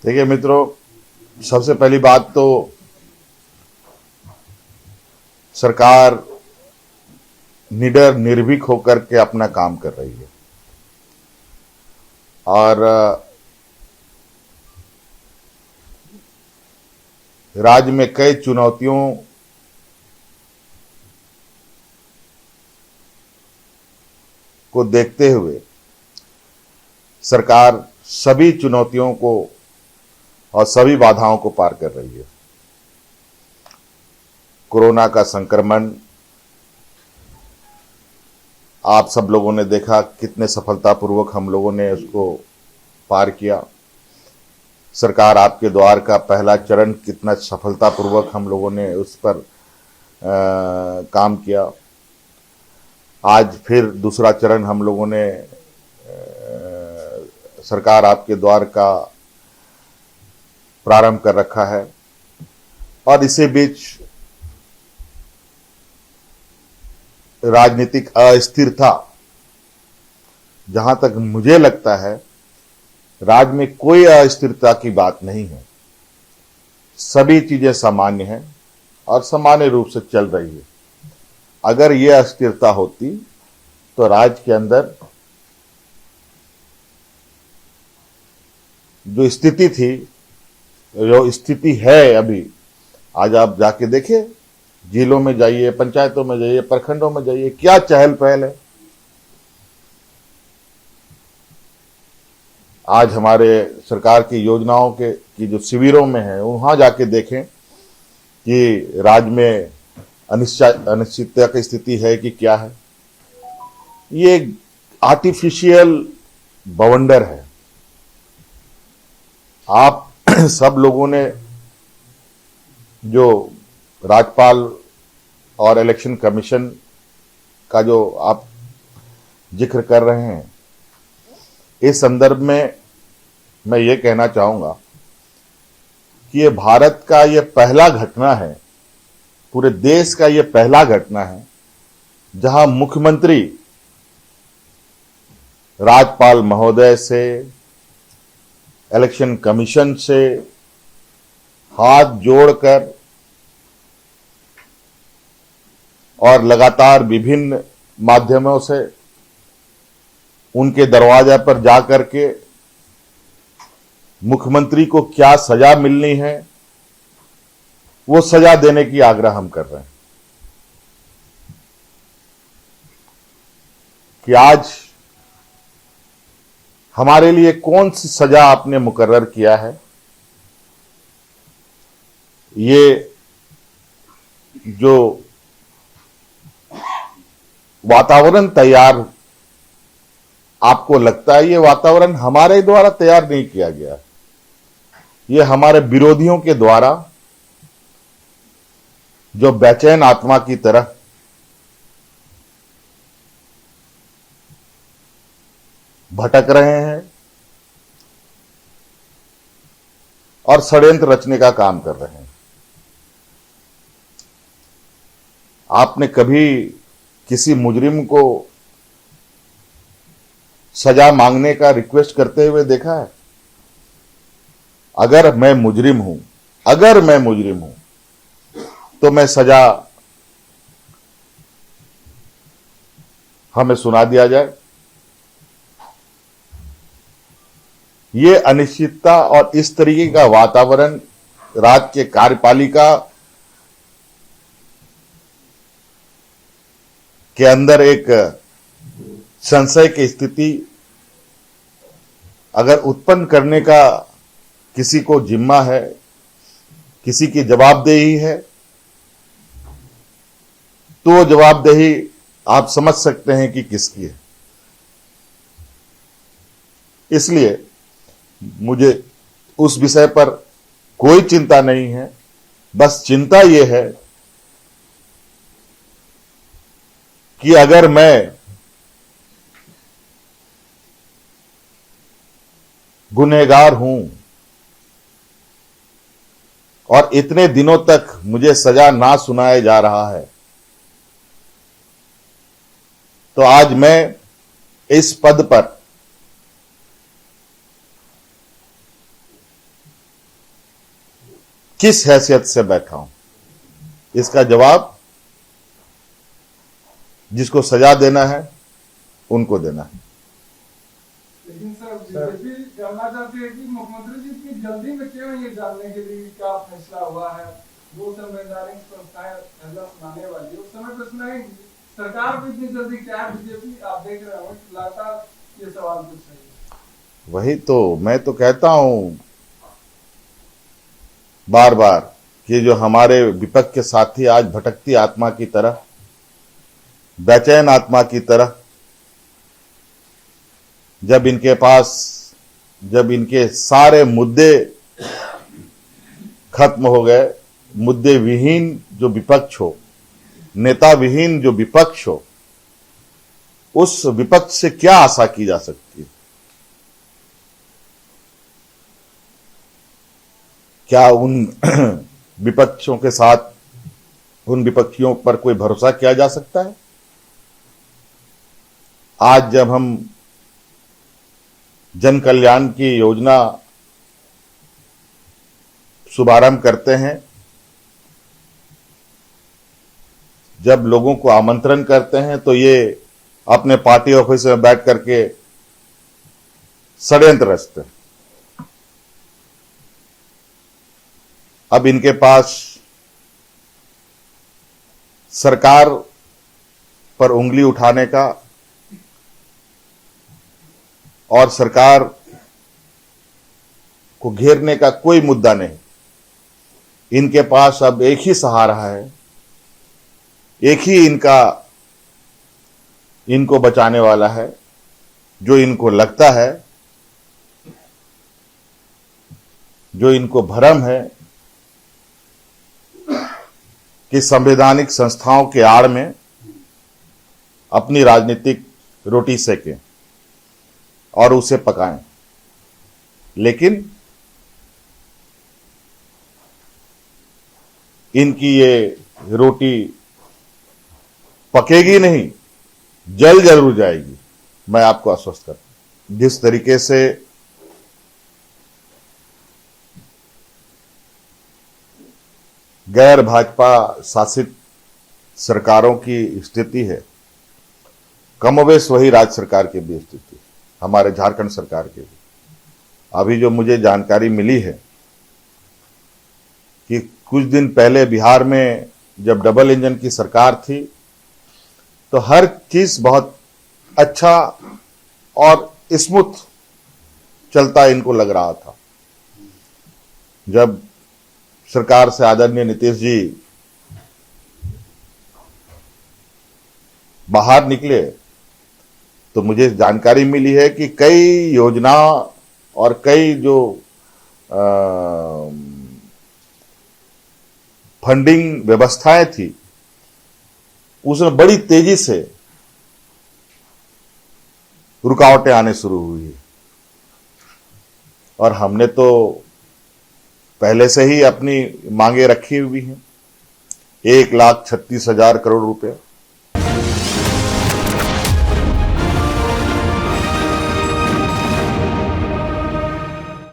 देखिए मित्रों, सबसे पहली बात तो सरकार निडर निर्भीक होकर के अपना काम कर रही है और राज्य में कई चुनौतियों को देखते हुए सरकार सभी चुनौतियों को और सभी बाधाओं को पार कर रही है। कोरोना का संक्रमण आप सब लोगों ने देखा, कितने सफलतापूर्वक हम लोगों ने उसको पार किया। सरकार आपके द्वार का पहला चरण कितना सफलतापूर्वक हम लोगों ने उस पर काम किया। आज फिर दूसरा चरण हम लोगों ने सरकार आपके द्वार का प्रारंभ कर रखा है और इसी बीच राजनीतिक अस्थिरता, जहां तक मुझे लगता है राज्य में कोई अस्थिरता की बात नहीं है। सभी चीजें सामान्य हैं और सामान्य रूप से चल रही है। अगर यह अस्थिरता होती तो राज्य के अंदर जो स्थिति थी, जो स्थिति है अभी, आज आप जाके देखिए, जिलों में जाइए, पंचायतों में जाइए, प्रखंडों में जाइए, क्या चहल पहल है। आज हमारे सरकार की योजनाओं के की जो शिविरों में है, वहां जाके देखें कि राज्य में अनिश्चितता की स्थिति है कि क्या है। ये आर्टिफिशियल बवंडर है। आप सब लोगों ने जो राज्यपाल और इलेक्शन कमीशन का जो आप जिक्र कर रहे हैं, इस संदर्भ में मैं ये कहना चाहूंगा कि ये भारत का ये पहला घटना है, पूरे देश का ये पहला घटना है जहां मुख्यमंत्री राज्यपाल महोदय से, इलेक्शन कमीशन से हाथ जोड़कर और लगातार विभिन्न माध्यमों से उनके दरवाजे पर जाकर के मुख्यमंत्री को क्या सजा मिलनी है, वो सजा देने की आग्रह हम कर रहे हैं कि आज हमारे लिए कौन सी सजा आपने मुकर्रर किया है। ये जो वातावरण तैयार आपको लगता है, ये वातावरण हमारे द्वारा तैयार नहीं किया गया, ये हमारे विरोधियों के द्वारा, जो बेचैन आत्मा की तरह भटक रहे हैं और षड्यंत्र रचने का काम कर रहे हैं। आपने कभी किसी मुजरिम को सजा मांगने का रिक्वेस्ट करते हुए देखा है? अगर मैं मुजरिम हूं तो मैं सजा हमें सुना दिया जाए। ये अनिश्चितता और इस तरीके का वातावरण राज्य के कार्यपालिका के अंदर एक संशय की स्थिति अगर उत्पन्न करने का किसी को जिम्मा है, किसी की जवाबदेही है, तो वो जवाबदेही आप समझ सकते हैं कि किसकी है। इसलिए मुझे उस विषय पर कोई चिंता नहीं है। बस चिंता यह है कि अगर मैं गुनहगार हूं और इतने दिनों तक मुझे सजा ना सुनाया जा रहा है, तो आज मैं इस पद पर किस हैसियत से बैठा हूं, इसका जवाब जिसको सजा देना है उनको देना है। लेकिन सर बीजेपी जानना चाहती है कि मुख्यमंत्री जी इतनी जल्दी में क्यों ये जानने के लिए क्या फैसला हुआ है। जो संवैधानिक संस्थाएं फैसला सुनाने वाली है उस समय पे सुनाएंगी, सरकार भी इतनी जल्दी क्या बीजेपी, आप देख रहे हो लगातार ये सवाल पूछ रही है। वही तो मैं तो कहता हूं बार बार कि जो हमारे विपक्ष के साथी आज भटकती आत्मा की तरह, बेचैन आत्मा की तरह, जब इनके सारे मुद्दे खत्म हो गए, मुद्दे विहीन जो विपक्ष हो, नेता विहीन जो विपक्ष हो, उस विपक्ष से क्या आशा की जा सकती है? क्या उन विपक्षों के साथ, उन विपक्षियों पर कोई भरोसा किया जा सकता है? आज जब हम जन कल्याण की योजना शुभारंभ करते हैं, जब लोगों को आमंत्रण करते हैं, तो ये अपने पार्टी ऑफिस में बैठ करके षड्यंत्र रचते हैं। अब इनके पास सरकार पर उंगली उठाने का और सरकार को घेरने का कोई मुद्दा नहीं। इनके पास अब एक ही सहारा है, एक ही इनको बचाने वाला है, जो इनको लगता है, जो इनको भ्रम है कि संवैधानिक संस्थाओं के आड़ में अपनी राजनीतिक रोटी सेकें और उसे पकाएं। लेकिन इनकी ये रोटी पकेगी नहीं, जल जरूर जाएगी, मैं आपको आश्वस्त करता हूं। जिस तरीके से गैर भाजपा शासित सरकारों की स्थिति है, कमोबेश वही राज्य सरकार की भी स्थिति, हमारे झारखंड सरकार की भी। अभी जो मुझे जानकारी मिली है कि कुछ दिन पहले बिहार में जब डबल इंजन की सरकार थी, तो हर चीज बहुत अच्छा और स्मूथ चलता इनको लग रहा था। जब सरकार से आदरणीय नीतीश जी बाहर निकले, तो मुझे जानकारी मिली है कि कई योजना और कई जो फंडिंग व्यवस्थाएं थी, उसमें बड़ी तेजी से रुकावटें आने शुरू हुई। और हमने तो पहले से ही अपनी मांगे रखी हुई हैं, 1,36,000 करोड़ रुपए।